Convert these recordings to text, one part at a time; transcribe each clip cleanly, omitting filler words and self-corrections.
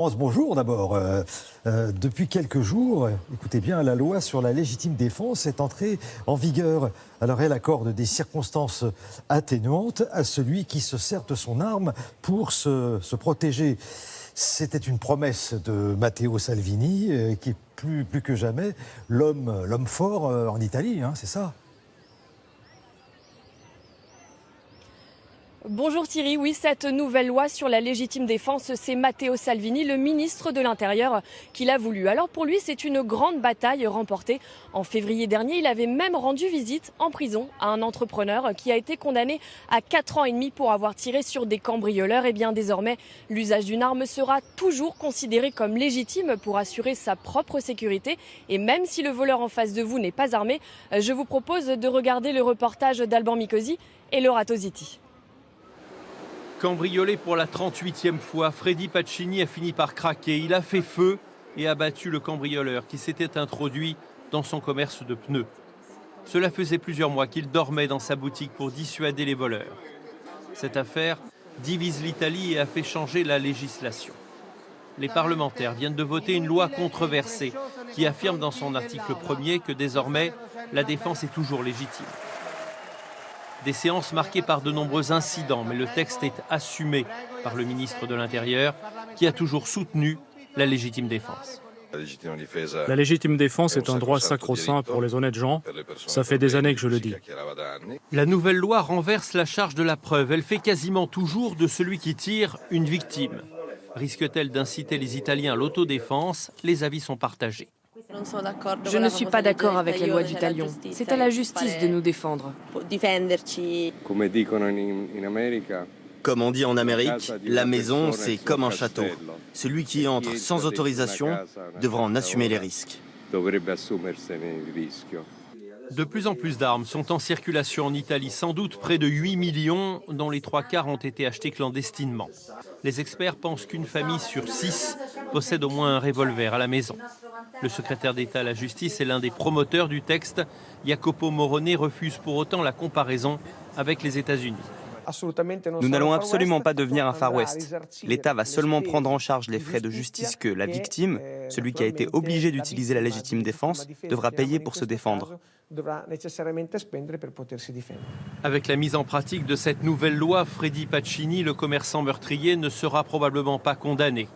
Bonjour d'abord. Depuis quelques jours, écoutez bien, la loi sur la légitime défense est entrée en vigueur. Alors elle accorde des circonstances atténuantes à celui qui se sert de son arme pour se protéger. C'était une promesse de Matteo Salvini, qui est plus que jamais l'homme fort en Italie, hein, c'est ça? Bonjour Thierry, oui, cette nouvelle loi sur la légitime défense, c'est Matteo Salvini, le ministre de l'Intérieur, qui l'a voulu. Alors pour lui, c'est une grande bataille remportée. En février dernier, il avait même rendu visite en prison à un entrepreneur qui a été condamné à 4 ans et demi pour avoir tiré sur des cambrioleurs. Et bien désormais, l'usage d'une arme sera toujours considéré comme légitime pour assurer sa propre sécurité. Et même si le voleur en face de vous n'est pas armé, je vous propose de regarder le reportage d'Alban Micosi et Laura Tositi. Cambriolé pour la 38e fois, Freddy Pacini a fini par craquer. Il a fait feu et a battu le cambrioleur qui s'était introduit dans son commerce de pneus. Cela faisait plusieurs mois qu'il dormait dans sa boutique pour dissuader les voleurs. Cette affaire divise l'Italie et a fait changer la législation. Les parlementaires viennent de voter une loi controversée qui affirme dans son article 1er que désormais la défense est toujours légitime. Des séances marquées par de nombreux incidents, mais le texte est assumé par le ministre de l'Intérieur qui a toujours soutenu la légitime défense. La légitime défense est un droit sacro-saint pour les honnêtes gens. Ça fait des années que je le dis. La nouvelle loi renverse la charge de la preuve. Elle fait quasiment toujours de celui qui tire une victime. Risque-t-elle d'inciter les Italiens à l'autodéfense? Les avis sont partagés. Je ne suis pas d'accord avec la loi du talion. C'est à la justice de nous défendre. Comme on dit en Amérique, la maison, c'est comme un château. Celui qui entre sans autorisation devra en assumer les risques. De plus en plus d'armes sont en circulation en Italie, sans doute près de 8 millions, dont les 3/4 ont été achetés clandestinement. Les experts pensent qu'une famille sur 6 possède au moins un revolver à la maison. Le secrétaire d'État à la justice est l'un des promoteurs du texte. Jacopo Morone refuse pour autant la comparaison avec les États-Unis. Nous n'allons absolument pas devenir un Far West. L'État va seulement prendre en charge les frais de justice que la victime, celui qui a été obligé d'utiliser la légitime défense, devra payer pour se défendre. Avec la mise en pratique de cette nouvelle loi, Freddy Pacini, le commerçant meurtrier, ne sera probablement pas condamné.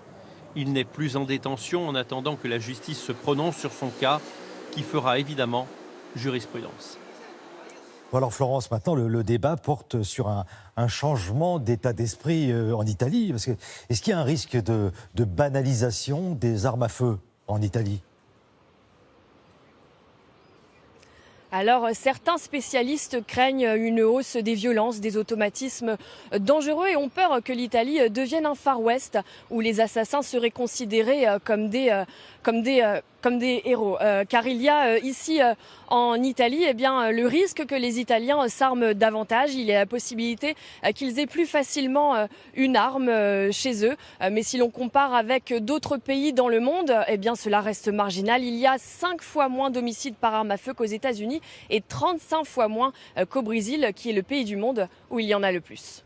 Il n'est plus en détention en attendant que la justice se prononce sur son cas, qui fera évidemment jurisprudence. Bon alors Florence, maintenant le débat porte sur un changement d'état d'esprit en Italie. Parce que, est-ce qu'il y a un risque de banalisation des armes à feu en Italie ? Alors, certains spécialistes craignent une hausse des violences, des automatismes dangereux et ont peur que l'Italie devienne un Far West où les assassins seraient considérés comme des héros. Car il y a ici en Italie le risque que les Italiens s'arment davantage. Il y a la possibilité qu'ils aient plus facilement une arme chez eux. Mais si l'on compare avec d'autres pays dans le monde, cela reste marginal. Il y a 5 fois moins d'homicides par arme à feu qu'aux États-Unis et 35 fois moins qu'au Brésil, qui est le pays du monde où il y en a le plus.